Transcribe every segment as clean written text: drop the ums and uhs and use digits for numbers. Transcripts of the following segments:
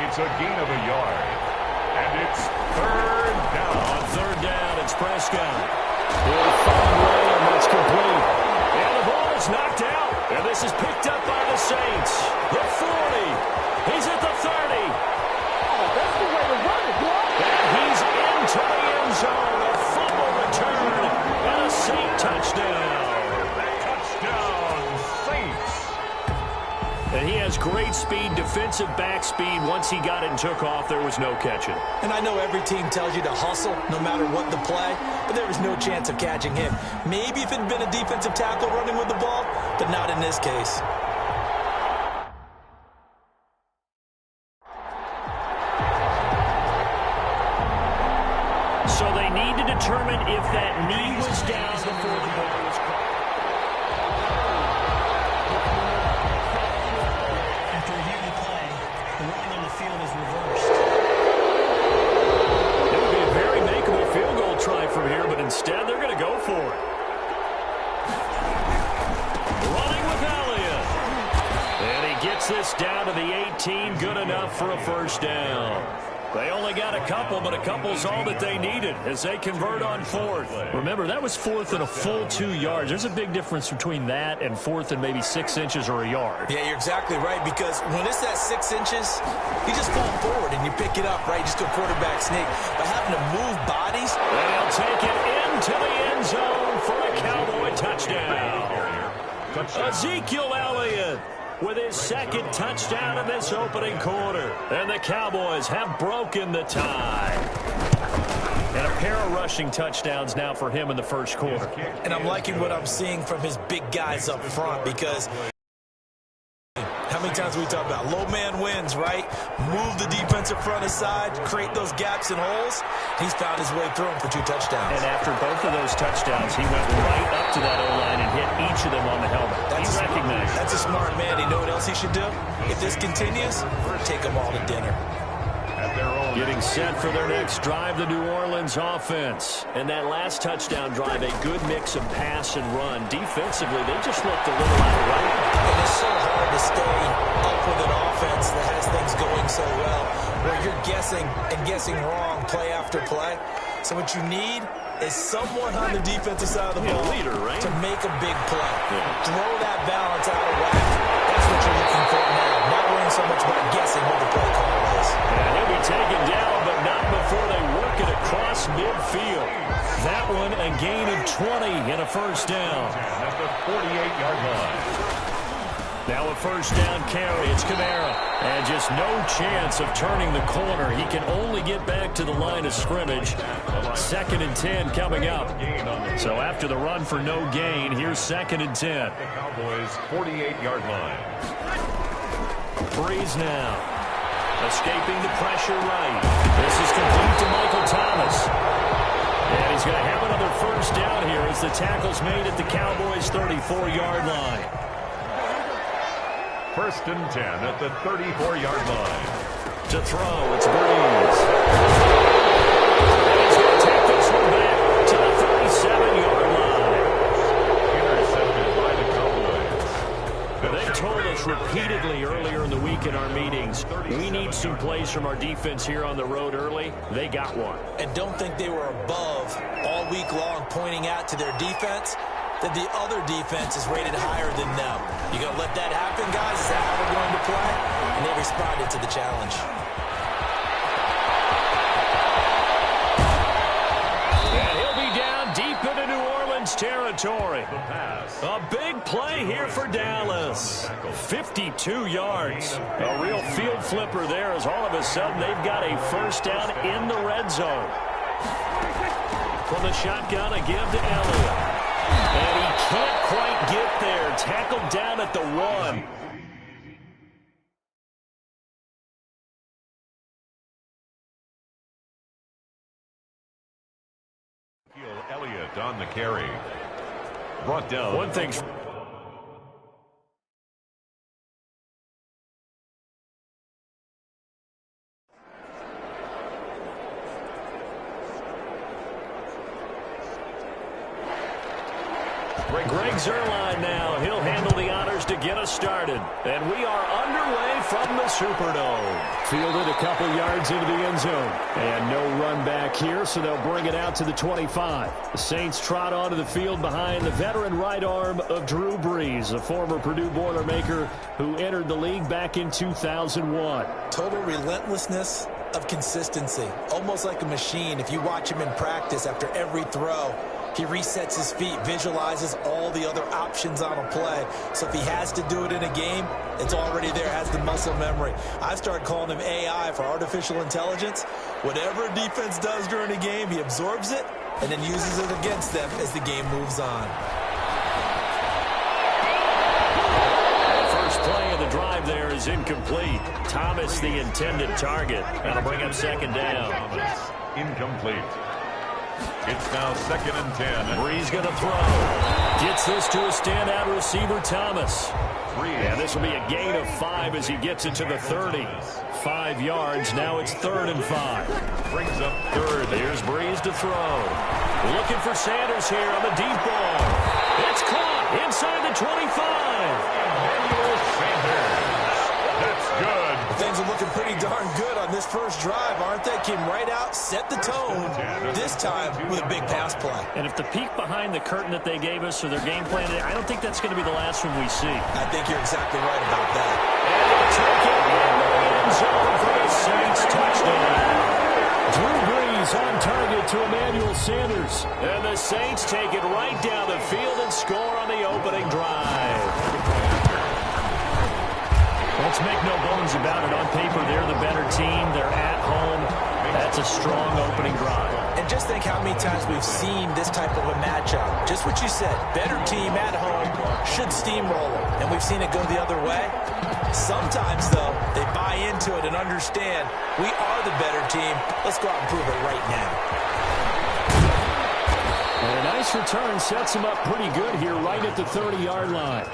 It's a gain of a yard. And it's third down. On third down, it's Prescott. He'll find Lamb. That's complete. And the ball is knocked out. And this is picked up by the Saints. The 40. He's at the 30. Oh, that's the way to run it, boy. And he's into the end zone. A fumble return. And a Saint touchdown. Touchdown, Saints. And he has great speed, defensive back speed. Once he got it and took off, there was no catching. And I know every team tells you to hustle no matter what the play, but there was no chance of catching him. Maybe if it had been a defensive tackle running with the ball, but not in this case. So they need to determine if that knee was down before the ball was caught. After reviewing the play, the ruling on the field is reversed. It would be a very makeable field goal try from here, but instead they're going to go for it. Running with Elliott. And he gets this down to the 18, good enough for a first down. They only got a couple, but a couple's all that they needed as they convert on fourth. Remember, that was fourth and a full 2 yards. There's a big difference between that and fourth and maybe 6 inches or a yard. Yeah, you're exactly right, because when it's that 6 inches, you just fall forward and you pick it up, right? Just do a quarterback sneak. But having to move bodies. And he'll take it into the end zone for a Cowboy touchdown. Ezekiel Elliott with his second touchdown in this opening quarter. And the Cowboys have broken the tie. And a pair of rushing touchdowns now for him in the first quarter. And I'm liking what I'm seeing from his big guys up front, because how many times we talk about low man wins, right? Move the defensive front aside, create those gaps and holes. He's found his way through them for 2 touchdowns. And after both of those touchdowns, he went right up to that O-line and hit each of them on the helmet. He recognized. That's a smart man. You know what else he should do? If this continues, take them all to dinner. Getting set for their next drive, the New Orleans offense. And that last touchdown drive, a good mix of pass and run. Defensively, they just looked a little out of whack. And it's so hard to stay up with an offense that has things going so well, where you're guessing and guessing wrong play after play. So what you need is someone on the defensive side of the ball leader, right? to make a big play. Throw that balance out of whack. That's what you're looking for now. Not worrying so much about guessing what the play call is. And he'll be taken down, but not before they work it across midfield. That one a gain of 20 and a first down. At the 48-yard line. Now a first down carry. It's Kamara. And just no chance of turning the corner. He can only get back to the line of scrimmage. 2nd and 10 coming up. So after the run for no gain, here's 2nd and 10. The Cowboys' 48-yard line. Breeze now. Escaping the pressure right. This is complete to Michael Thomas. And he's going to have another first down here as the tackle's made at the Cowboys' 34-yard line. 1st and 10 at the 34-yard line. To throw, it's Breeze. And he's going to take this one back to the 37-yard line. Intercepted by the Cowboys. They told us repeatedly earlier in the week in our meetings, we need some plays from our defense here on the road early. They got one. And don't think they were above all week long pointing out to their defense that the other defense is rated higher than them. You going to let that happen, guys? Is that how we're going to play? And they responded to the challenge. And he'll be down deep into New Orleans territory. A big play here for Dallas. 52 yards. A real field flipper there as all of a sudden they've got a first down in the red zone. From the shotgun, a give to Elliott. And he can't quite get there. Tackled down at the 1. Elliott on the carry. Brought down. One thing. Greg Zuerlein now. He'll handle the honors to get us started. And we are underway from the Superdome. Fielded a couple yards into the end zone. And no run back here, so they'll bring it out to the 25. The Saints trot onto the field behind the veteran right arm of Drew Brees, the former Purdue Boilermaker who entered the league back in 2001. Total relentlessness of consistency, almost like a machine. If you watch him in practice after every throw, he resets his feet, visualizes all the other options on a play. So if he has to do it in a game, it's already there, has the muscle memory. I started calling him AI for artificial intelligence. Whatever a defense does during a game, he absorbs it and then uses it against them as the game moves on. First play of the drive there is incomplete. Thomas, the intended target. That'll bring up second down. Thomas, incomplete. It's now 2nd and 10. Brees going to throw. Gets this to a standout receiver, Thomas. And this will be a gain of 5 as he gets it to the 30. 5 yards. Now it's 3rd and 5. Brings up 3rd. Here's Brees to throw. Looking for Sanders here on the deep ball. It's caught inside the 25. Emmanuel Sanders. That's good. Things are looking pretty darn good on this first drive, aren't they? Came right out, set the tone, this time with a big pass play. And if the peek behind the curtain that they gave us or their game plan, I don't think that's going to be the last one we see. I think you're exactly right about that. And they take it in the end zone for the Saints touchdown. Drew Brees on target to Emmanuel Sanders. And the Saints take it right down the field and score on the opening drive. Let's make no bones about it. On paper, they're the better team. They're at home. That's a strong opening drive. And just think how many times we've seen this type of a matchup. Just what you said, better team at home should steamroll them. And we've seen it go the other way. Sometimes, though, they buy into it and understand we are the better team. Let's go out and prove it right now. And a nice return sets them up pretty good here right at the 30-yard line.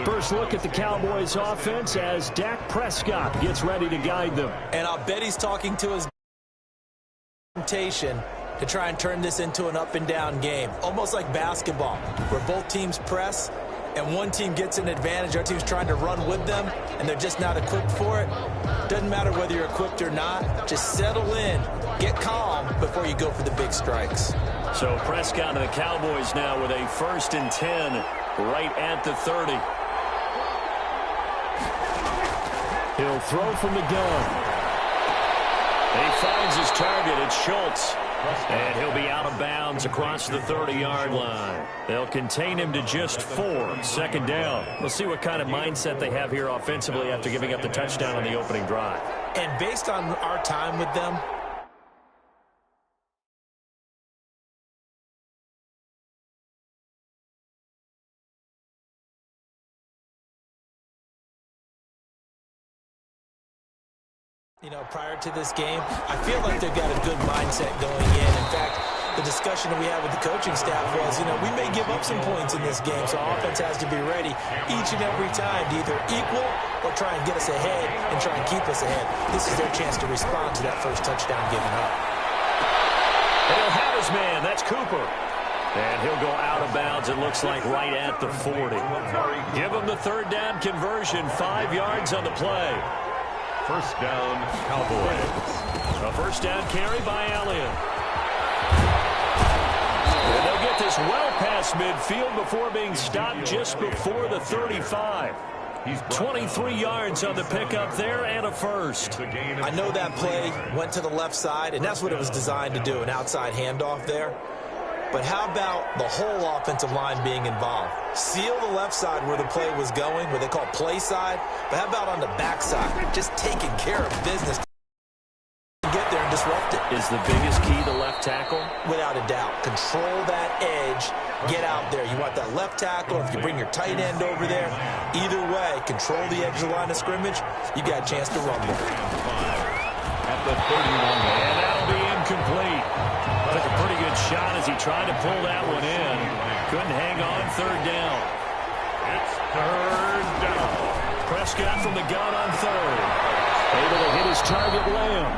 First look at the Cowboys offense as Dak Prescott gets ready to guide them. And I'll bet he's talking to his temptation to try and turn this into an up-and-down game. Almost like basketball, where both teams press and one team gets an advantage. Our team's trying to run with them, and they're just not equipped for it. Doesn't matter whether you're equipped or not. Just settle in, get calm before you go for the big strikes. So Prescott and the Cowboys now with a 1st and 10 right at the 30. He'll throw from the gun. He finds his target. It's Schultz. And he'll be out of bounds across the 30-yard line. They'll contain him to just 4. 2nd down. We'll see what kind of mindset they have here offensively after giving up the touchdown on the opening drive. And based on our time with them, prior to this game, I feel like they've got a good mindset going in. In fact, the discussion that we had with the coaching staff was, we may give up some points in this game, so our offense has to be ready each and every time to either equal or try and get us ahead and try and keep us ahead. This is their chance to respond to that first touchdown given up. And he'll have his man. That's Cooper. And he'll go out of bounds, it looks like, right at the 40. Give him the 3rd down conversion. 5 yards on the play. 1st down, Cowboys. A 1st down carry by Elliott. And they'll get this well past midfield before being stopped just before the 35. 23 yards on the pickup there and a 1st. I know that play went to the left side, and that's what it was designed to do, an outside handoff there. But how about the whole offensive line being involved? Seal the left side where the play was going, what they call play side. But how about on the back side? Just taking care of business. Get there and disrupt it. Is the biggest key the left tackle? Without a doubt. Control that edge. Get out there. You want that left tackle. If you bring your tight end over there, either way, control the edge of the line of scrimmage. You got a chance to rumble. At the 31. And that'll be incomplete. Took a pretty good shot as he tried to pull that one in. Couldn't hang on. 3rd down. It's 3rd down. Prescott from the gun on 3rd. Able to hit his target, Lamb.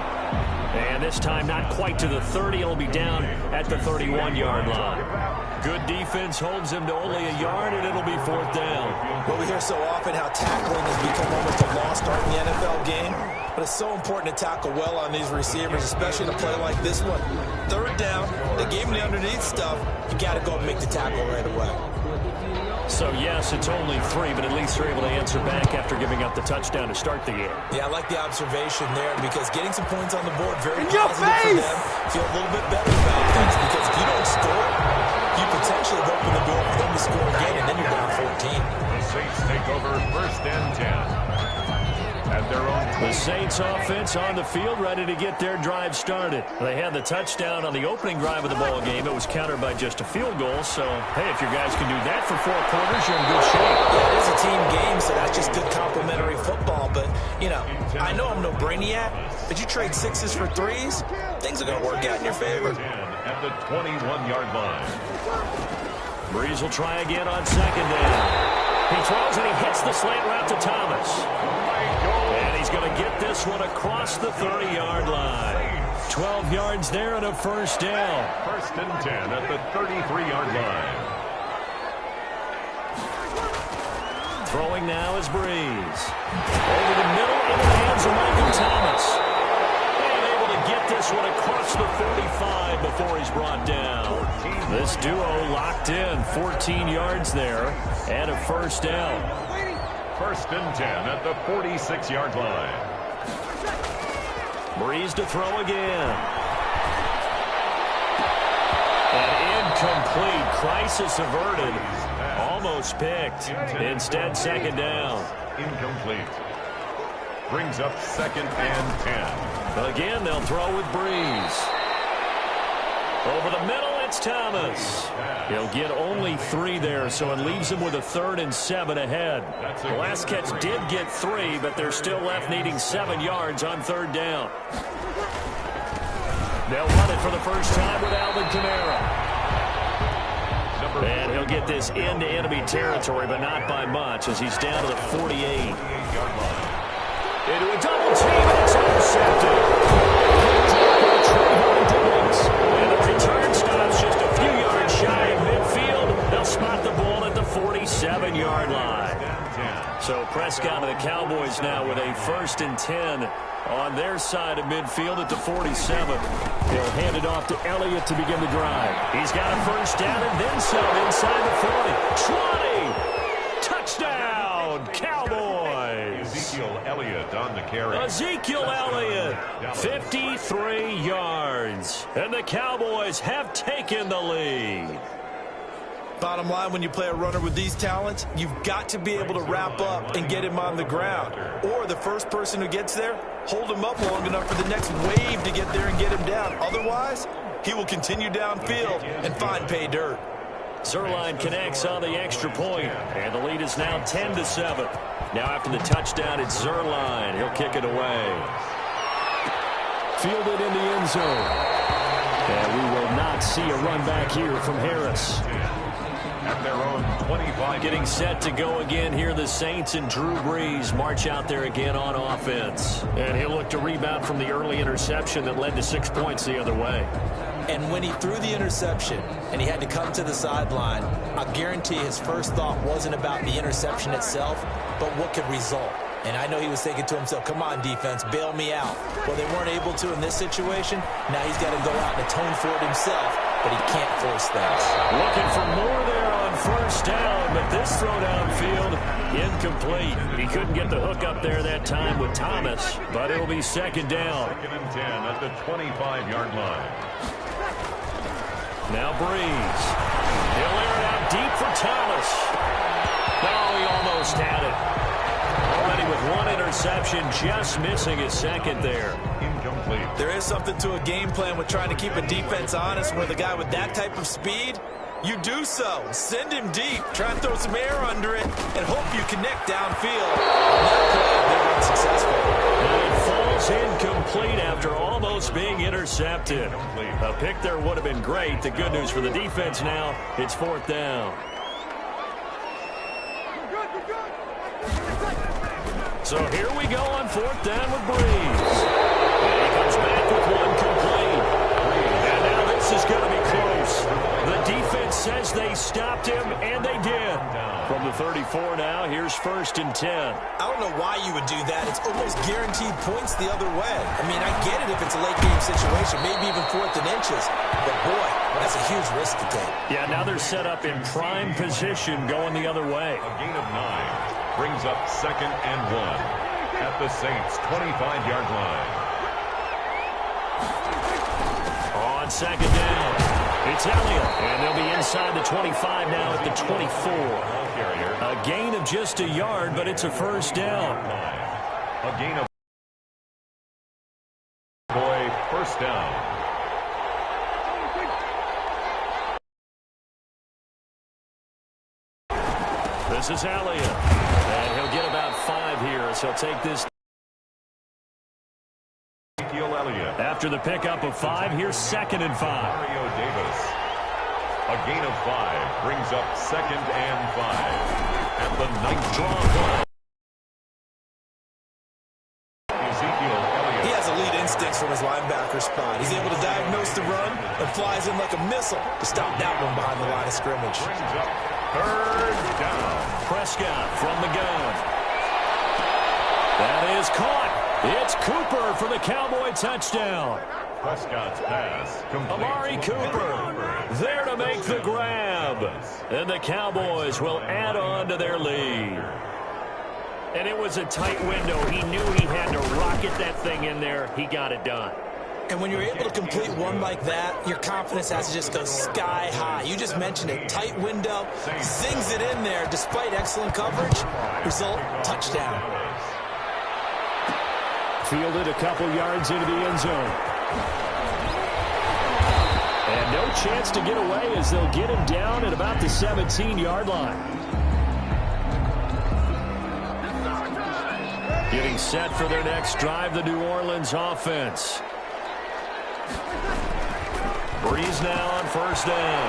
And This time not quite to the 30. It'll be down at the 31-yard line. Good defense holds him to only a yard, and it'll be 4th down. Well, we hear so often how tackling has become almost a lost art in the NFL game. But it's so important to tackle well on these receivers, especially in a play like this one. 3rd down, they gave him the underneath stuff. You got to go and make the tackle right away. So, yes, it's only 3, but at least they're able to answer back after giving up the touchdown to start the game. Yeah, I like the observation there because getting some points on the board, very positive for them. Feel a little bit better about things because if you don't score, you potentially have opened the door for them to score again, and then you're down 14. The Saints take over 1st and 10. At their own. The Saints offense on the field, ready to get their drive started. They had the touchdown on the opening drive of the ball game. It was countered by just a field goal. So, hey, if your guys can do that for 4 quarters, you're in good shape. Yeah, it is a team game, so that's just good complementary football. But, you know, I know I'm no brainiac, but you trade 6s for 3s, things are going to work out in your favor. At the 21-yard line. Breeze will try again on 2nd down. He throws and he hits the slant route to Thomas. And he's going to get this one across the 30-yard line. 12 yards there and a 1st down. 1st and 10 at the 33-yard line. Throwing now is Breeze. Over the middle into the hands of Michael Thomas. And able to get this one across the 45 before he's brought down. This duo locked in. 14 yards there and a 1st down. 1st and 10 at the 46-yard line. Breeze to throw again. And incomplete. Crisis averted. Almost picked. Instead, 2nd down. Incomplete. Brings up 2nd and 10. Again, they'll throw with Breeze. Over the middle, it's Thomas. He'll get only 3 there, so it leaves him with a 3rd and 7 ahead. The last catch did get 3, but they're still left needing 7 yards on 3rd down. They'll run it for the first time with Alvin Kamara. And he'll get this into enemy territory, but not by much, as he's down to the 48. Into a double team, and it's intercepted. And the return stops just a few yards shy of midfield. They'll spot the ball at the 47-yard line. So Prescott and the Cowboys now with a 1st and 10 on their side of midfield at the 47. They'll hand it off to Elliott to begin the drive. He's got a 1st down and then some inside the 40. 20. Touchdown, Cowboys. Ezekiel Elliott on the carry. Ezekiel Elliott, 53 yards. And the Cowboys have taken the lead. Bottom line, when you play a runner with these talents, you've got to be able to wrap up and get him on the ground. Or the first person who gets there, hold him up long enough for the next wave to get there and get him down. Otherwise, he will continue downfield and find pay dirt. Zuerlein connects on the extra point, and the lead is now 10-7. Now after the touchdown, it's Zuerlein. He'll kick it away. Fielded in the end zone. And we will not see a run back here from Harris. At their own 25. Getting set to go again here. The Saints and Drew Brees march out there again on offense. And he'll look to rebound from the early interception that led to 6 points the other way. And when he threw the interception and he had to come to the sideline, I guarantee his first thought wasn't about the interception itself, but what could result. And I know he was thinking to himself, come on, defense, bail me out. Well, they weren't able to in this situation. Now he's got to go out and atone for it himself, but he can't force things. Looking for more there on 1st down, but this throw downfield, incomplete. He couldn't get the hook up there that time with Thomas, but it'll be 2nd down. 2nd and 10 at the 25-yard line. Now Breeze. He'll air it out deep for Thomas. Oh, he almost had it. Already with 1 interception, just missing his 2nd there. Incomplete. There is something to a game plan with trying to keep a defense honest where the guy with that type of speed, you do so. Send him deep. Try and throw some air under it and hope you connect downfield. On that play, they've been successful. And it falls incomplete after almost being intercepted. A pick there would have been great. The good news for the defense now, it's 4th down. So here we go on 4th down with Breeze. And he comes back with 1 complete. stopped him, and they did. From the 34 now, here's 1st and 10. I don't know why you would do that. It's almost guaranteed points the other way. I mean, I get it if it's a late-game situation, maybe even 4th and inches. But, boy, that's a huge risk to take. Yeah, now they're set up in prime position going the other way. A gain of 9 brings up 2nd and 1 at the Saints' 25-yard line. On 2nd down, it's Elliott, and they'll be inside the 25 now at the 24. A gain of just a yard, but it's a 1st down. A gain of 1st down. This is Elliott, and he'll get about 5 here, so he'll take this. Elliott. After the pickup of 5, here's 2nd and 5. Mario Davis. A gain of 5 brings up 2nd and 5 at the 9th draw play. Ezekiel Elliott. He has elite instincts from his linebacker spot. He's able to diagnose the run and flies in like a missile to stop that one behind the line of scrimmage. Brings up 3rd down. Prescott from the gun. That is caught. It's Cooper for the Cowboy touchdown. Prescott's pass complete. Amari Cooper there to make the grab. And the Cowboys will add on to their lead. And it was a tight window. He knew he had to rocket that thing in there. He got it done. And when you're able to complete one like that, your confidence has to just go sky high. You just mentioned it. Tight window, zings it in there despite excellent coverage. Result, touchdown. Fielded a couple yards into the end zone. And no chance to get away as they'll get him down at about the 17-yard line. Getting set for their next drive, the New Orleans offense. Breeze now on 1st down.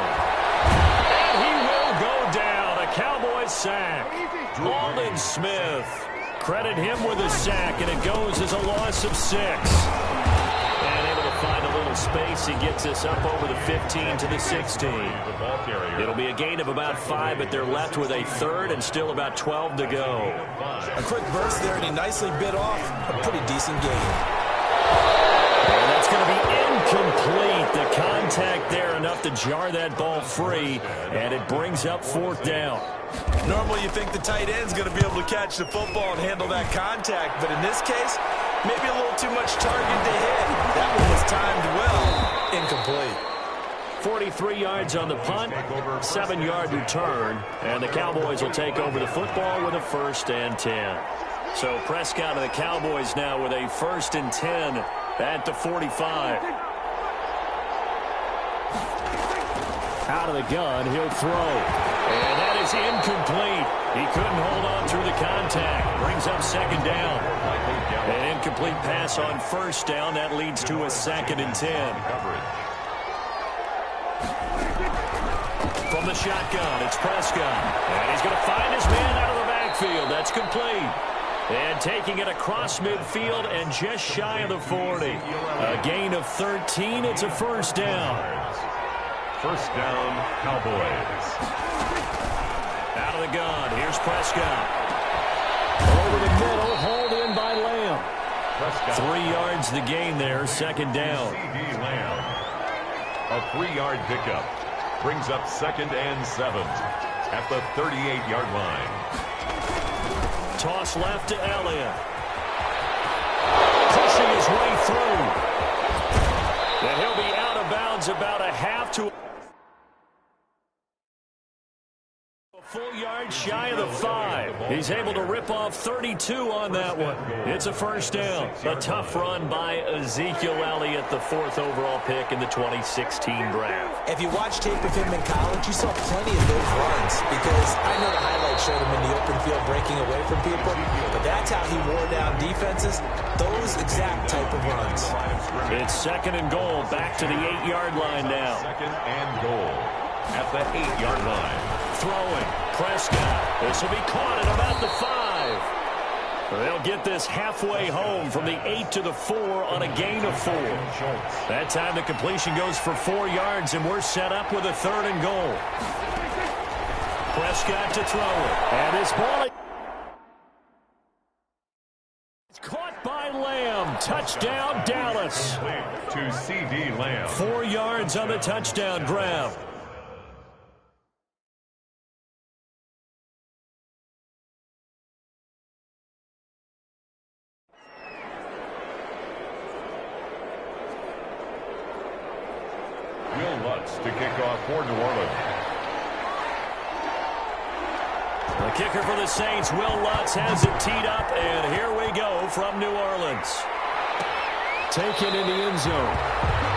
And he will go down. A Cowboys sack. Aldon Smith. Credit him with a sack, and it goes as a loss of 6. And able to find a little space. He gets us up over the 15 to the 16. It'll be a gain of about 5, but they're left with a 3rd and still about 12 to go. A quick burst there, and he nicely bit off a pretty decent gain. And that's going to be incomplete. The contact there enough to jar that ball free, and it brings up 4th down. Normally you think the tight end's going to be able to catch the football and handle that contact, but in this case, maybe a little too much target to hit. That one was timed well. Incomplete. 43 yards on the punt, 7-yard return, and the Cowboys will take over the football with a 1st and 10. So Prescott of the Cowboys now with a 1st and 10 at the 45. Out of the gun, he'll throw. And that is incomplete. He couldn't hold on through the contact. Brings up 2nd down. An incomplete pass on 1st down. That leads to a 2nd and 10. From the shotgun, it's Prescott. And he's going to find his man out of the backfield. That's complete. And taking it across midfield and just shy of the 40. A gain of 13. It's a 1st down. 1st down, Cowboys. Out of the gun, here's Prescott. Over the middle, hauled in by Lamb. Prescott. 3 yards the gain there, 2nd down. C.D. Lamb. A 3-yard pickup brings up 2nd and 7 at the 38-yard line. Toss left to Elliott. Pushing his way through. And he'll be out of bounds about a half to full yard shy of the 5. He's able to rip off 32 on that one. It's a 1st down. A tough run by Ezekiel Elliott, the 4th overall pick in the 2016 draft. If you watch tape of him in college, you saw plenty of those runs because I know the highlights showed him in the open field breaking away from people, but that's how he wore down defenses, those exact type of runs. It's 2nd and goal, back to the 8-yard line now. 2nd and goal at the 8-yard line. Throwing, Prescott. This will be caught at about the 5. They'll get this halfway home from the 8 to the 4 on a gain of 4. That time the completion goes for 4 yards, and we're set up with a 3rd and goal. Prescott to throw it. And this ball, it's caught by Lamb. Touchdown, Dallas. To C.D. Lamb. 4 yards on the touchdown grab. Will Lutz to kick off for New Orleans. The kicker for the Saints, Will Lutz, has it teed up, and here we go from New Orleans. Taken in the end zone.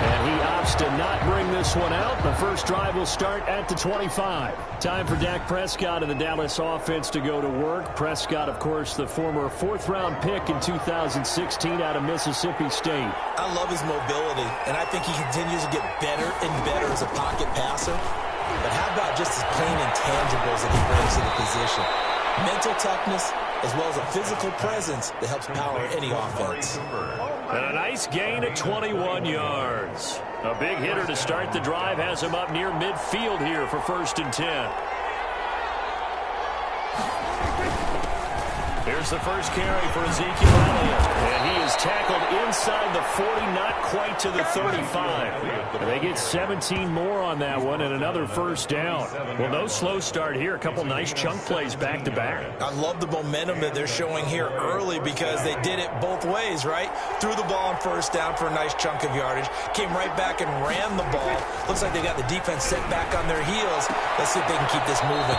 And he opts to not bring this one out. The first drive will start at the 25. Time for Dak Prescott and the Dallas offense to go to work. Prescott, of course, the former 4th-round pick in 2016 out of Mississippi State. I love his mobility, and I think he continues to get better and better as a pocket passer. But how about just his plain intangibles that he brings to the position? Mental toughness, as well as a physical presence that helps power any offense. And a nice gain of 21 yards. A big hitter to start the drive has him up near midfield here for 1st and 10. Here's the first carry for Ezekiel Elliott. And he is tackled inside the 40, not quite to the 35. And they get 17 more on that one and another first down. Well, no slow start here. A couple nice chunk plays back-to-back. I love the momentum that they're showing here early because they did it both ways, right? Threw the ball on first down for a nice chunk of yardage. Came right back and ran the ball. Looks like they got the defense set back on their heels. Let's see if they can keep this moving.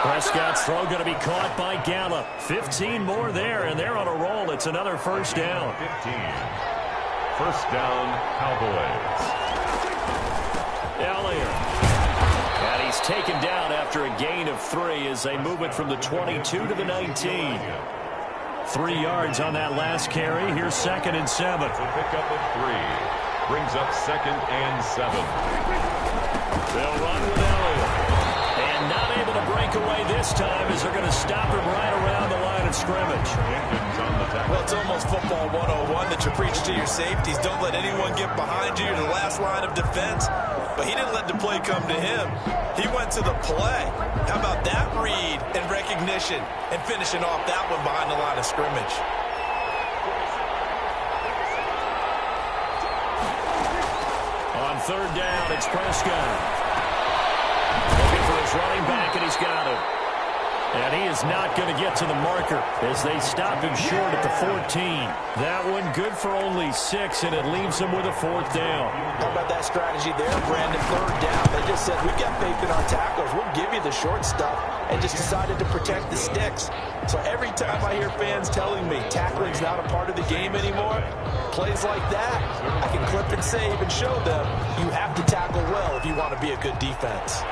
Prescott's throw going to be caught by Gallup. 15 more there, and they're on a roll. It's another first down. 15. First down, Cowboys. Elliott. And he's taken down after a gain of 3 as they move it from the 22 to the 19. 3 yards on that last carry. Here's 2nd and 7. To pick up at 3. Brings up 2nd and 7. They'll run with Elliott. And not able to break away this time as they're going to stop him right around the line of scrimmage. Well, it's almost football 101 that you preach to your safeties. Don't let anyone get behind you to the last line of defense. But he didn't let the play come to him. He went to the play. How about that read and recognition and finishing off that one behind the line of scrimmage? On 3rd down, it's Prescott. Looking for his running back, and he's got it. And he is not going to get to the marker as they stop him short at the 14. That one good for only 6, and it leaves him with a 4th down. How about that strategy there, Brandon? 3rd down. They just said, we've got faith in our tackles. We'll give you the short stuff, and just decided to protect the sticks. So every time I hear fans telling me tackling's not a part of the game anymore, plays like that, I can clip and save and show them you have to tackle well if you want to be a good defense.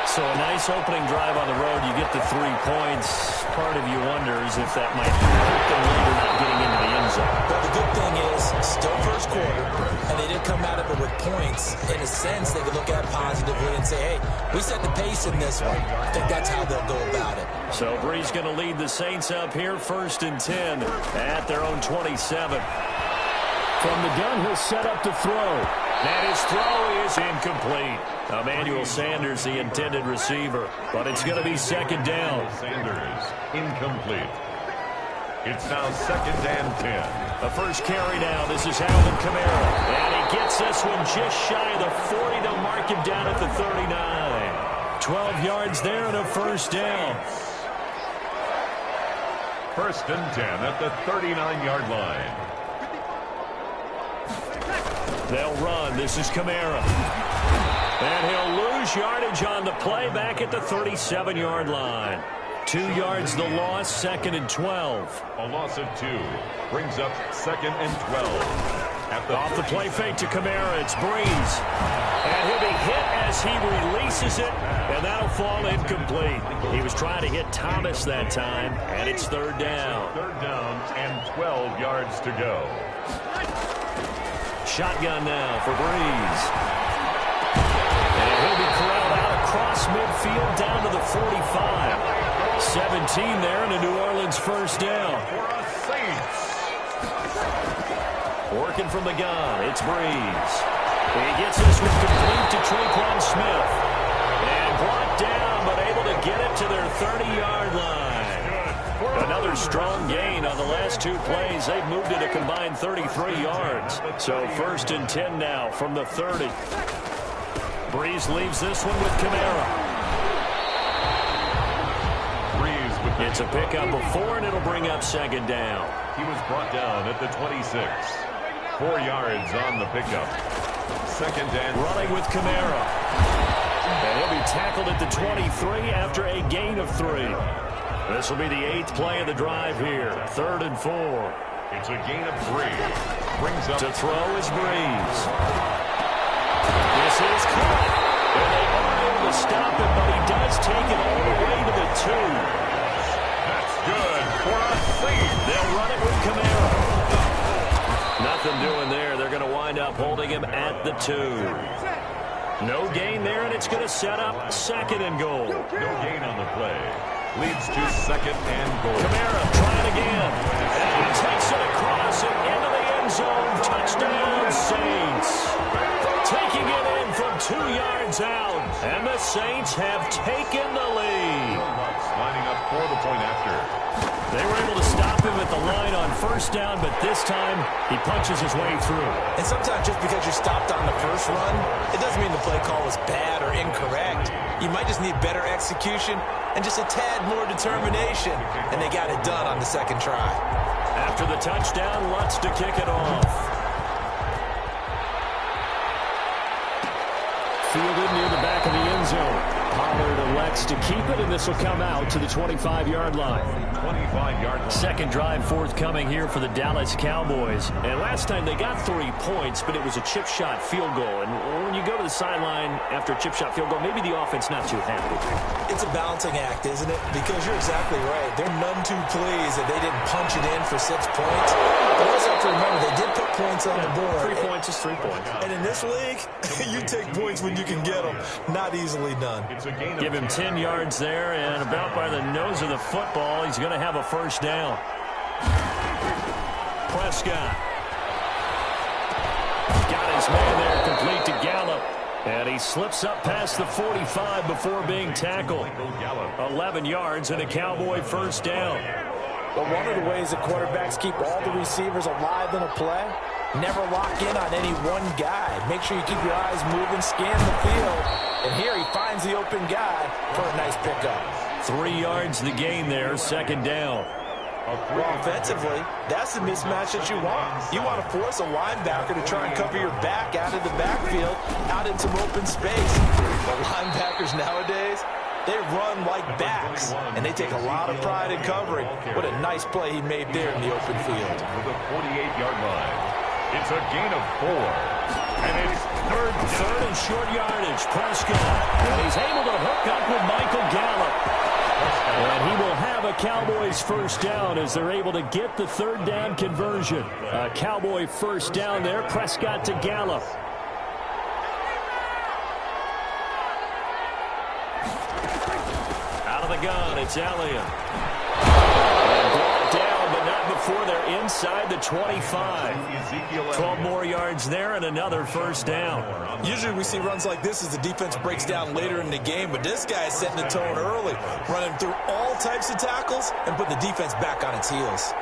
So a nice opening drive on the road. You get the 3 points. Part of you wonders if that might hurt them later not getting into the end zone. But the good thing is, still first quarter, and they didn't come out of it with points. In a sense, they could look at it positively and say, hey, we set the pace in this one. I think that's how they'll go about it. So Brees going to lead the Saints up here, 1st and 10 at their own 27. From the gun, he'll set up to throw. And his throw is incomplete. Emmanuel Sanders, the intended receiver. But it's going to be 2nd down. Sanders, incomplete. It's now 2nd and 10. The first carry now. This is Alvin Kamara. And he gets this one just shy of the 40. They'll mark him down at the 39. 12 yards there and a first down. 1st and 10 at the 39-yard line. They'll run. This is Kamara. And he'll lose yardage on the play back at the 37-yard line. 2 yards the loss, 2nd and 12. A loss of 2 brings up 2nd and 12. Off the play fake to Kamara, it's Brees. And he'll be hit as he releases it, and that'll fall incomplete. He was trying to hit Thomas that time, and it's 3rd down. 3rd down and 12 yards to go. Shotgun now for Brees. And he'll be corralled out across midfield down to the 45. 17 there and a New Orleans first down. For a Saints. Working from the gun, it's Brees. He gets this one complete to Tre'Quan Smith. And to their 30-yard line. Another strong gain on the last two plays. They've moved it a combined 33 yards. So 1st and 10 now from the 30. Breeze leaves this one with Kamara. It's a pickup of 4, and it'll bring up 2nd down. He was brought down at the 26. 4 yards on the pickup. 2nd and running with Kamara. And he'll be tackled at the 23 after a gain of 3. This will be the 8th play of the drive here. 3rd and 4. It's a gain of 3. Brings up to throw is Breeze. This is caught. And they are able to stop it, but he does take it all the way to the 2. That's good for a save. They'll run it with Kamara. Nothing doing there. They're going to wind up holding him at the 2. No gain there, and it's going to set up 2nd and goal. No gain on the play. Leads to 2nd and goal. Kamara trying again. And he takes it across and into the end zone. Touchdown, Saints. Taking it in from 2 yards out. And the Saints have taken the lead. Lining up for the point after. They were able to stop him at the line on 1st down, but this time he punches his way through. And sometimes just because you're stopped on the first run, it doesn't mean the play call was bad or incorrect. You might just need better execution and just a tad more determination. And they got it done on the 2nd try. After the touchdown, Lutz to kick it off. Fielded near the back of the end zone. Pollard elects to keep it, and this will come out to the 25-yard line. 25-yard line. 2nd drive forthcoming here for the Dallas Cowboys. And last time they got 3 points, but it was a chip shot field goal. And when you go to the sideline after a chip shot field goal, maybe the offense not too happy. It's a balancing act, isn't it? Because you're exactly right. They're none too pleased that they didn't punch it in for 6 points. But also have to remember, they did put points on the board. 3 points is 3 points. And in this league, you take points when you can get them. Not easily done. Give him 10 yards there, and about by the nose of the football, he's going to have a 1st down. Prescott. Got his man there, complete to Gallup. And he slips up past the 45 before being tackled. 11 yards and a Cowboy 1st down. But one of the ways that quarterbacks keep all the receivers alive in a play, never lock in on any one guy. Make sure you keep your eyes moving, scan the field. And here he finds the open guy for a nice pickup. 3 yards the gain there, 2nd down. Well, offensively, that's the mismatch that you want. You want to force a linebacker to try and cover your back out of the backfield, out in some open space. The linebackers nowadays, they run like backs, and they take a lot of pride in covering. What a nice play he made there in the open field. To the 48-yard line. It's a gain of 4. And it's 3rd and short yardage. Prescott. And he's able to hook up with Michael Gallup. And he will have a Cowboys 1st down as they're able to get the 3rd down conversion. A Cowboy 1st down there. Prescott to Gallup. Out of the gun, it's Elliott. Brought down, but not before they're inside the 25. 12 more yards there and another 1st down. Usually we see runs like this as the defense breaks down later in the game, but this guy is setting the tone early, running through all types of tackles and putting the defense back on its heels.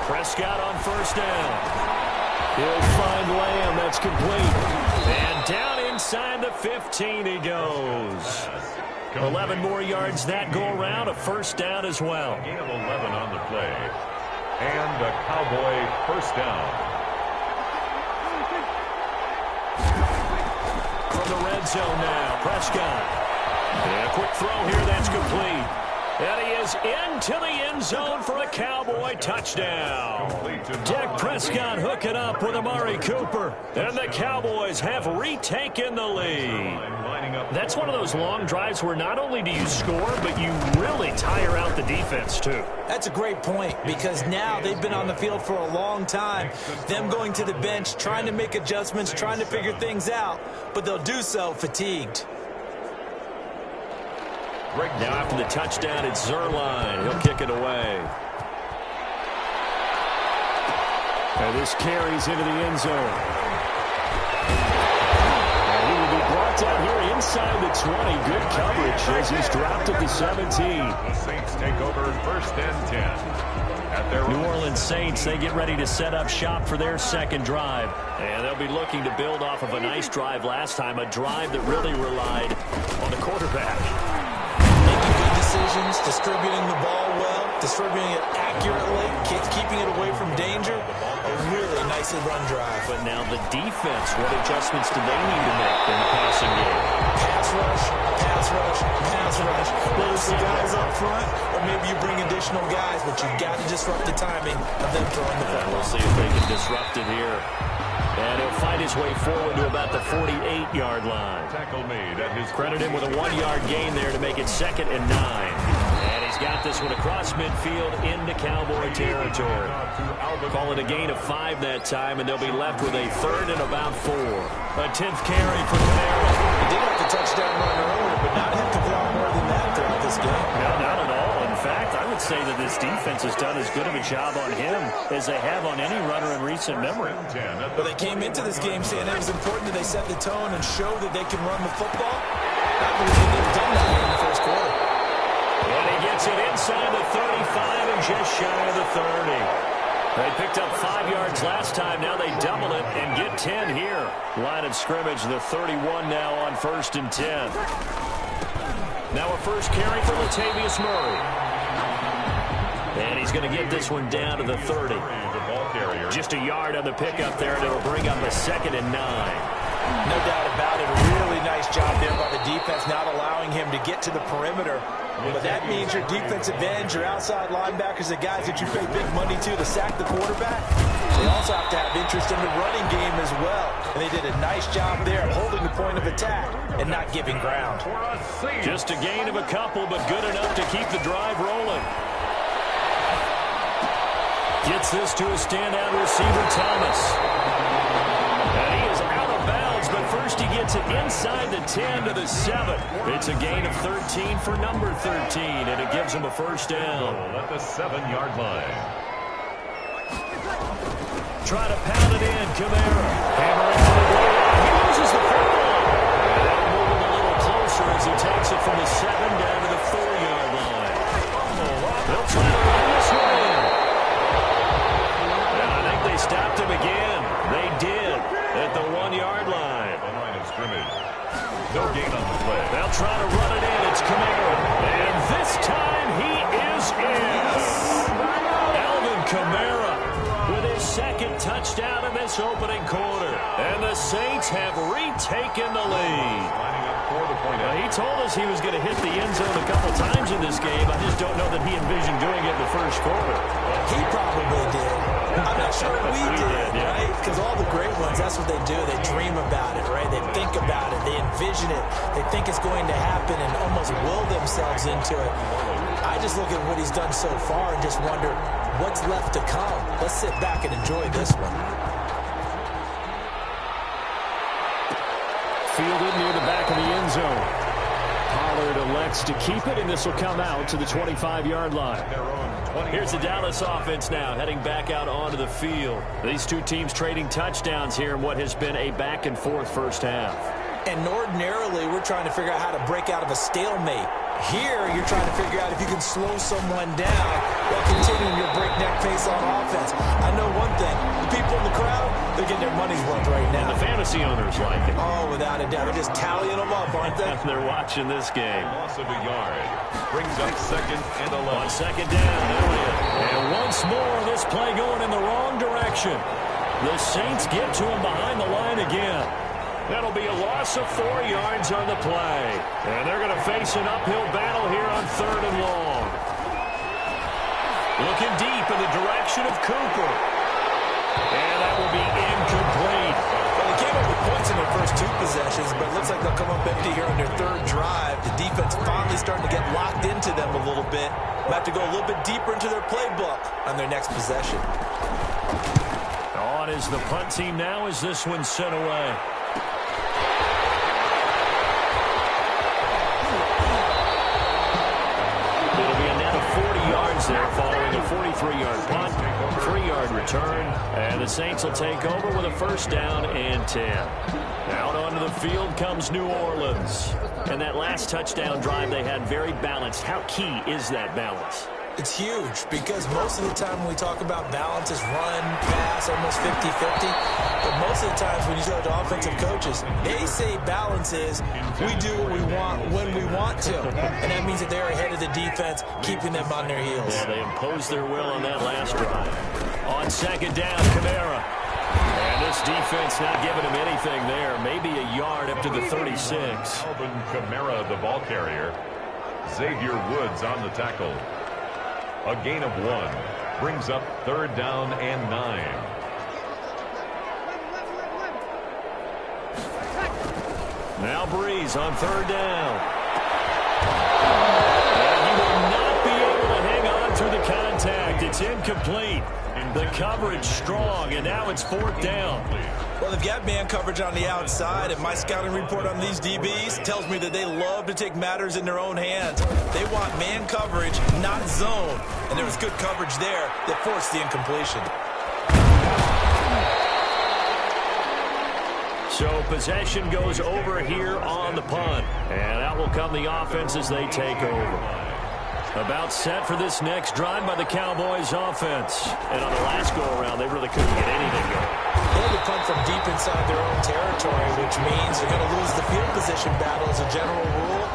Prescott on 1st down. He'll find Lamb. That's complete. And down inside the 15 he goes. 11 more yards that go around. A 1st down as well. Gain of 11 on the play. And a Cowboy 1st down. From the red zone now, Prescott. And a quick throw here, that's complete. And he is into the end zone for a Cowboy touchdown. Dak Prescott hooking up with Amari Cooper. And the Cowboys have retaken the lead. That's one of those long drives where not only do you score, but you really tire out the defense too. That's a great point, because now they've been on the field for a long time. Them going to the bench, trying to make adjustments, trying to figure things out, but they'll do so fatigued. Now after the touchdown, it's Zuerlein. He'll kick it away. And this carries into the end zone. And he will be brought brought down here inside the 20. Good coverage as he's dropped at the 17. The Saints take over 1st and 10. At their New Orleans Saints, they get ready to set up shop for their second drive. And they'll be looking to build off of a nice drive last time, a drive that really relied on the quarterback. Making good decisions, distributing the ball well, distributing it accurately, keeping it away from danger. A really nicely run drive. But now the defense, what adjustments do they need to make in the passing game? Pass rush, pass rush, pass rush. Whether it's the guys up front or maybe you bring additional guys, but you've got to disrupt the timing of them throwing the football. We'll see if they can disrupt it here. And he'll fight his way forward to about the 48-yard line. tackle made at his Credit him with a 1-yard gain there to make it 2nd and 9. And he's got this one across midfield into Cowboy territory. Call it a gain of 5 that time, and they'll be left with a 3rd and about 4. A 10th carry for Kamara. He did have the touchdown run earlier, but not have to block more than that throughout this game. No, not at all. In fact, I would say that this defense has done as good of a job on him as they have on any runner in recent memory. But they came into this game saying it was important that they set the tone and show that they can run the football. I believe they've done that in the first quarter. And he gets it inside the 35 and just shy of the 30. They picked up 5 yards last time. Now they double it and get 10 here. Line of scrimmage, the 31 now on 1st and 10. Now a first carry for Latavius Murray. And he's going to get this one down to the 30. Just a yard on the pickup there, and it'll bring up a 2nd and 9. No doubt about it. A really nice job there by the defense, not allowing him to get to the perimeter. But that means your defensive ends, your outside linebackers, the guys that you pay big money to sack the quarterback, they also have to have interest in the running game as well. And they did a nice job there of holding the point of attack and not giving ground. Just a gain of a couple, but good enough to keep the drive rolling. Gets this to a standout receiver, Thomas. And he is out of bounds, but first he gets it inside the 10 to the 7. It's a gain of 13 for number 13, and it gives him a first down. at the 7-yard line. Try to pound it in, Kamara. Hammering for the goal line. He loses the football. And moving a little closer as he takes it from the 7 down to the 4-yard line. They'll try to run this one in. And I think they stopped him again. They did at the 1-yard line. The line of scrimmage. No gain on the play. They'll try to run it in. It's Kamara. And this time he is in. Alvin Kamara with his 2nd touchdown in this opening quarter. And the Saints have retaken the lead. Lining up for the point. He told us he was going to hit the end zone a couple times in this game. I just don't know that he envisioned doing it in the first quarter. He probably did. I'm not sure we did, yeah. right? Because all the great ones, that's what they do. They dream about it, right? They think about it. They envision it. They think it's going to happen and almost will themselves into it. I just look at what he's done so far and just wonder what's left to come. Let's sit back and enjoy this one. Fielded near the back of the end zone. Pollard elects to keep it, and this will come out to the 25-yard line. Here's the Dallas offense now, heading back out onto the field. These two teams trading touchdowns here in what has been a back-and-forth first half. And ordinarily, we're trying to figure out how to break out of a stalemate. Here, you're trying to figure out if you can slow someone down while continuing your breakneck pace on offense. I know one thing. The people in the crowd, they're getting their money's worth right now. And the fantasy owners like it. Oh, without a doubt. They're just tallying them up, aren't they? They're watching this game. Loss of a yard. Brings up 2nd and 11. On 2nd down, there it is. And once more, this play going in the wrong direction. The Saints get to him behind the line again. That'll be a loss of 4 yards on the play. And they're going to face an uphill battle here on 3rd and long. Looking deep in the direction of Cooper. And that will be incomplete. Well, they came up with points in their first 2 possessions, but it looks like they'll come up empty here on their 3rd drive. The defense finally starting to get locked into them a little bit. They'll have to go a little bit deeper into their playbook on their next possession. On is the punt team now as this one's sent away. It'll be a net of 40 yards there following a 43-yard punt, 3 yards 6-yard return, and the Saints will take over with a first down and 10. Out onto the field comes New Orleans. And that last touchdown drive they had very balanced. How key is that balance? It's huge because most of the time when we talk about balance is run, pass, almost 50-50. But most of the times when you talk to offensive coaches, they say balance is we do what we want when we want to. And that means that they're ahead of the defense, keeping them on their heels. Yeah, they imposed their will on that last drive. On second down, Kamara. And this defense not giving him anything there. Maybe a yard up to the 36. Alvin Kamara, the ball carrier. Xavier Woods on the tackle. A gain of 1 brings up third down and 9. Now Breeze on third down. And he will not be able to hang on through the contact. It's incomplete. The coverage strong, and now it's fourth down. Well, they've got man coverage on the outside, and my scouting report on these DBs tells me that they love to take matters in their own hands. They want man coverage, not zone. And there was good coverage there that forced the incompletion. So possession goes over here on the punt. And out will come the offense as they take over. About set for this next drive by the Cowboys offense. And on the last go-around, they really couldn't get anything going. They had to punt from deep inside their own territory, which means they're going to lose the field position battle as a general rule.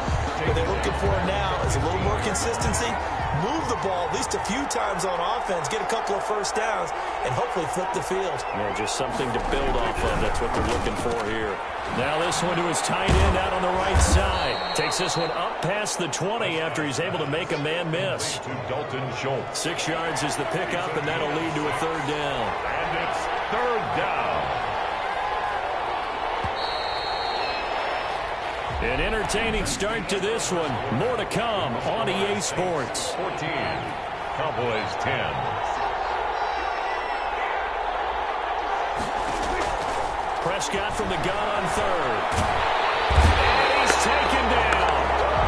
What they're looking for now is a little more consistency, move the ball at least a few times on offense, get a couple of first downs, and hopefully flip the field. Yeah, just something to build off of. That's what they're looking for here. Now this one to his tight end out on the right side. Takes this one up past the 20 after he's able to make a man miss. To Dalton Schultz. 6 yards is the pickup, and that'll lead to a third down. And it's third down. An entertaining start to this one. More to come on EA Sports. 14. Cowboys 10. Prescott from the gun on third. And he's taken down.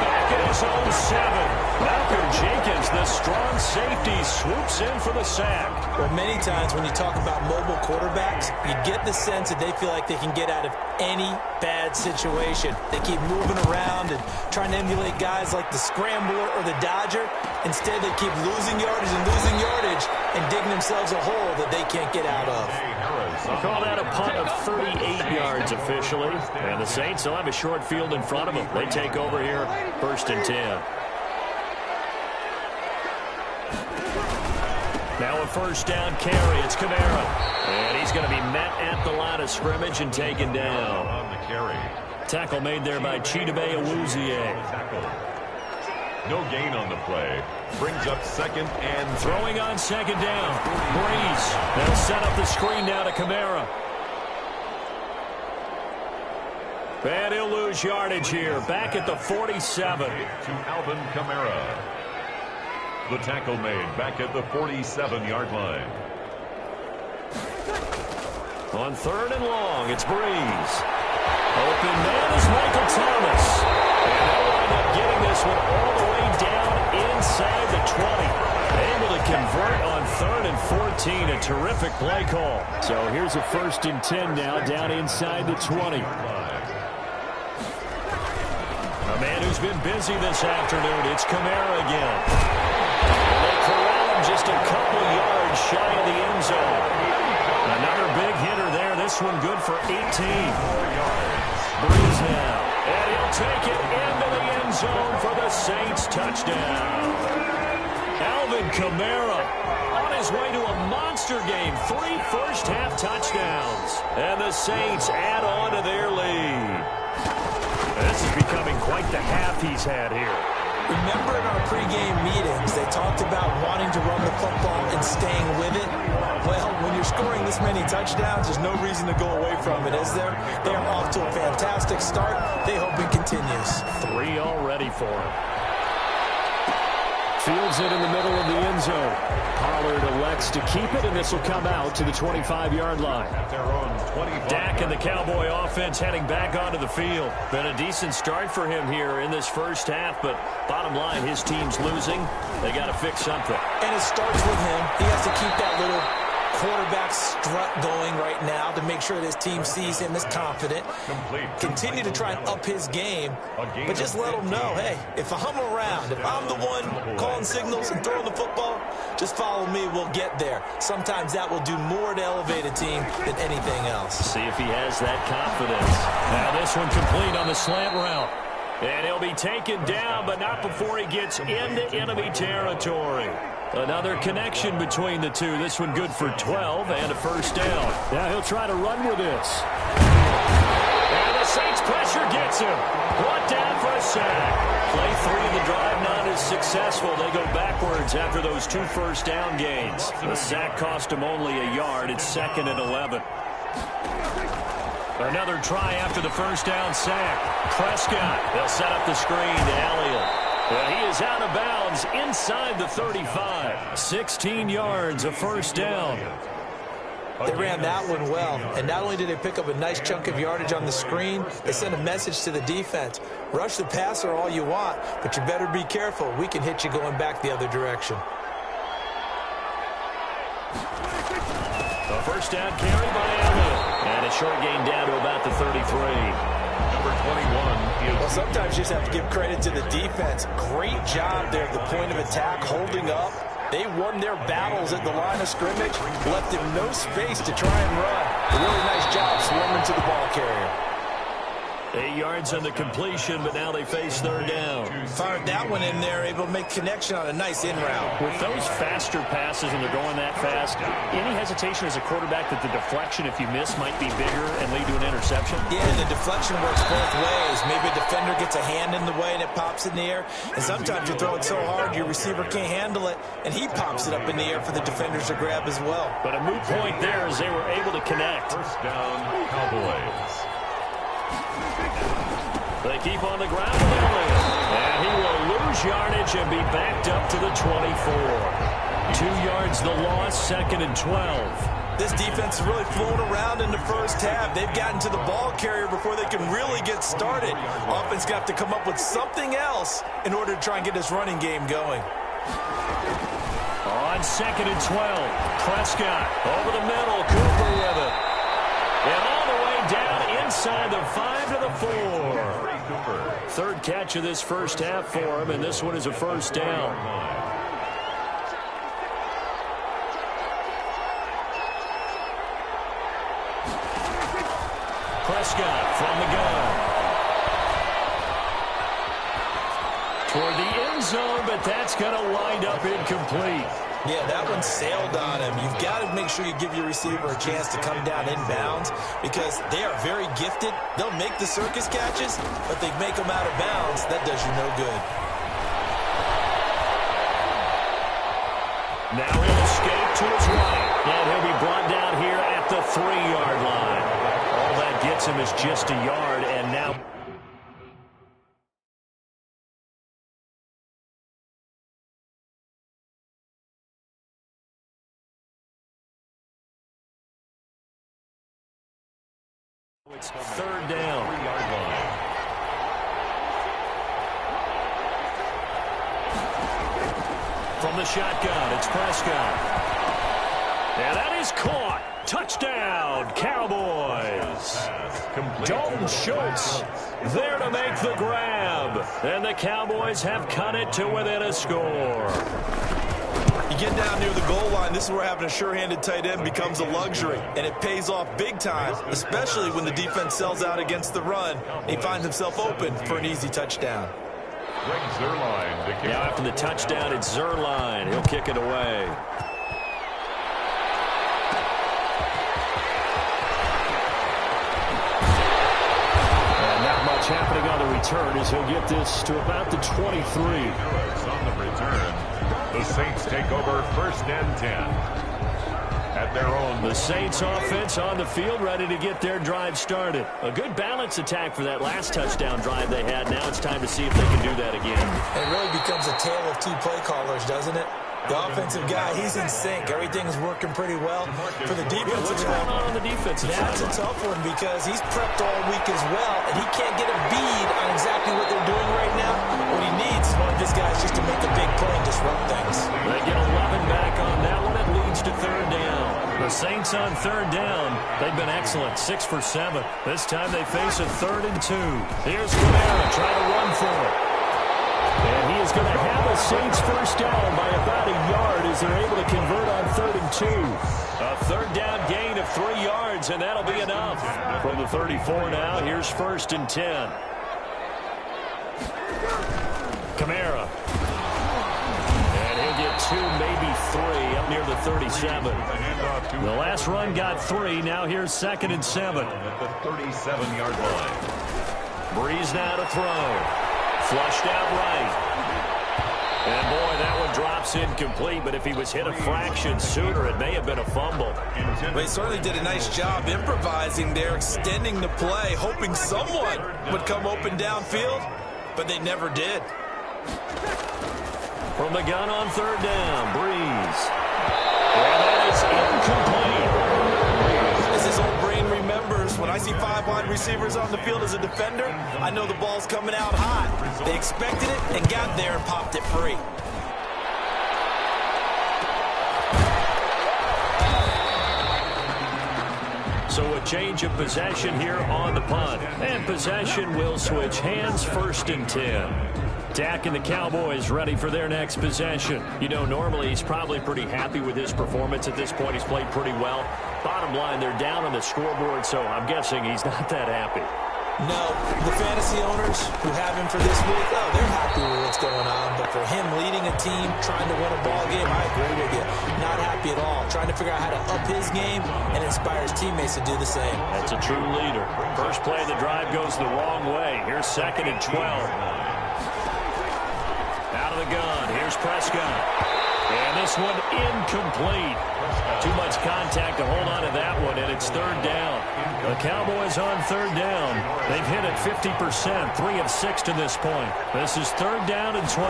Back at his own 7. Malcolm Jenkins, the strong safety, swoops in for the sack. Well, many times when you talk about mobile quarterbacks, you get the sense that they feel like they can get out of any bad situation. They keep moving around and trying to emulate guys like the Scrambler or the Dodger. Instead, they keep losing yardage and digging themselves a hole that they can't get out of. We call that a punt of 38 yards officially. And the Saints will have a short field in front of them. They take over here, first and 10. Now a first down carry. It's Kamara. And he's going to be met at the line of scrimmage and taken down. On the carry. Tackle made there by Chidobe Awuzie. No gain on the play. Brings up second and throwing on second down. Breeze. They'll set up the screen now to Kamara. And he'll lose yardage here. Back at the 47. To Alvin Kamara. The tackle made back at the 47-yard line. On third and long, it's Breeze. Open man is Michael Thomas. And they'll wind up getting this one all the way down inside the 20. Able to convert on third and 14. A terrific play call. So here's a first and 10 now down inside the 20. A man who's been busy this afternoon. It's Kamara again. And they corral him just a couple yards shy of the end zone. Another big hitter there. This one good for 18. 4 yards. Breeze now. And he'll take it into the end zone for the Saints touchdown. Alvin Kamara on his way to a monster game. 3 first-half touchdowns. And the Saints add on to their lead. This is becoming quite the half he's had here. Remember in our pregame meetings, they talked about wanting to run the football and staying with it? Well, when you're scoring this many touchdowns, there's no reason to go away from it, is there? They're off to a fantastic start. They hope it continues. 3 already for him. Fields it in the middle of the end zone. Pollard elects to keep it, and this will come out to the 25-yard line. Dak and the Cowboy offense heading back onto the field. Been a decent start for him here in this first half, but bottom line, his team's losing. They got to fix something. And it starts with him. He has to keep that little quarterback strut going right now to make sure that his team sees him as confident. Continue to try and up his game, but just let him know, hey, if I'm around, if I'm the one calling signals and throwing the football, just follow me, we'll get there. Sometimes that will do more to elevate a team than anything else. See if he has that confidence. Now this one complete on the slant route. And he'll be taken down, but not before he gets into enemy territory. Another connection between the two. This one good for 12 and a first down. Now he'll try to run with this. And the Saints pressure gets him. Brought down for a sack. Play 3 of the drive not as successful. They go backwards after those 2 first down gains. The sack cost him only a yard. It's 2nd and 11. Another try after the first down sack. Prescott, they'll set up the screen to Elliott. And he is out of bounds inside the 35. 16 yards, a first down. They ran that one well, and not only did they pick up a nice chunk of yardage on the screen, they sent a message to the defense. Rush the passer all you want, but you better be careful. We can hit you going back the other direction. A first down carry by Elliott. And a short gain down to about the 33. Number 21 is... Well, sometimes you just have to give credit to the defense. Great job there at the point of attack, holding up. They won their battles at the line of scrimmage, left him no space to try and run. A really nice job swarming to the ball carrier. 8 yards on the completion, but now they face third down. Fired that one in there, able to make connection on a nice in route. With those faster passes and they're going that fast, any hesitation as a quarterback that the deflection, if you miss, might be bigger and lead to an interception? Yeah, the deflection works both ways. Maybe a defender gets a hand in the way and it pops in the air. And sometimes you throw it so hard your receiver can't handle it, and he pops it up in the air for the defenders to grab as well. But a moot point there as they were able to connect. First down, Cowboys. They keep on the ground with Elliott. And he will lose yardage and be backed up to the 24. 2 yards the loss, 2nd and 12. This defense is really flown around in the first half. They've gotten to the ball carrier before they can really get started. Offense got to come up with something else in order to try and get this running game going. On 2nd and 12, Prescott over the middle, Cooper with it. And all the way down inside the 5 to the 4. Third catch of this first half for him, and this one is a first down. Prescott from the gun. Toward the end zone, but that's going to wind up incomplete. Yeah, that one sailed on him. You've got to make sure you give your receiver a chance to come down inbounds because they are very gifted. They'll make the circus catches, but they make them out of bounds. That does you no good. Now he'll escape to his right, and he'll be brought down here at the 3-yard line. All that gets him is just a yard, and now... It's third down. 3-yard line. From the shotgun, it's Prescott. And that is caught. Touchdown, Cowboys. Dalton Schultz there to make the grab. And the Cowboys have cut it to within a score. You get down near the goal line, this is where having a sure-handed tight end becomes a luxury, and it pays off big time, especially when the defense sells out against the run. He finds himself open for an easy touchdown. Greg Zuerlein to kick. Now after the touchdown, it's Zuerlein. He'll kick it away. And not much happening on the return as he'll get this to about the 23. On the return, the Saints take over 1st and 10. At their own. The Saints offense on the field, ready to get their drive started. A good balance attack for that last touchdown drive they had. Now it's time to see if they can do that again. It really becomes a tale of two play callers, doesn't it? The offensive guy, he's in sync. Everything's working pretty well. For the defensive What's going on the defensive side? That's a tough one because he's prepped all week as well, and he can't get a bead on exactly what they're doing right now. What he needs is one of his guys just to make a big play and disrupt things. They get 11 back on that one. It leads to third down. The Saints on third down. They've been excellent, 6 for 7. This time they face a 3rd and 2. Here's Kamara trying to run for it. And he is going to have a Saints first down by about a yard as they're able to convert on 3rd and 2. A 3rd down gain of 3 yards, and that'll be enough. From the 34 now, here's 1st and 10. Kamara. And he'll get 2, maybe 3 up near the 37. The last run got 3. Now here's 2nd and 7. At the 37-yard line. Breeze now to throw. Flushed out right. And, boy, that one drops incomplete. But if he was hit a fraction sooner, it may have been a fumble. They certainly did a nice job improvising there, extending the play, hoping someone would come open downfield, but they never did. From the gun on 3rd down, Breeze. And that is incomplete. As his old brain remembers, when I see 5 wide receivers on the field as a defender, I know the ball's coming out hot. They expected it and got there and popped it free. So a change of possession here on the punt. And possession will switch hands, 1st and 10. Dak and the Cowboys ready for their next possession. You know, normally he's probably pretty happy with his performance at this point. He's played pretty well. Bottom line, they're down on the scoreboard, so I'm guessing he's not that happy. No, the fantasy owners who have him for this week, oh, they're happy with what's going on. But for him leading a team, trying to win a ball game, I agree with you. Not happy at all. Trying to figure out how to up his game and inspire his teammates to do the same. That's a true leader. First play of the drive goes the wrong way. Here's 2nd and 12. Out of the gun. Here's Prescott. And this one incomplete. Too much contact to hold on to that one, and it's 3rd down. The Cowboys on 3rd down. They've hit it 50%, 3 of 6 to this point. This is 3rd down and 12.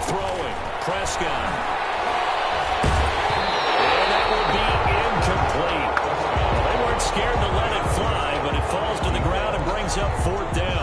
Throwing, Prescott. And that will be incomplete. Well, they weren't scared to let it fly, but it falls to the ground and brings up 4th down.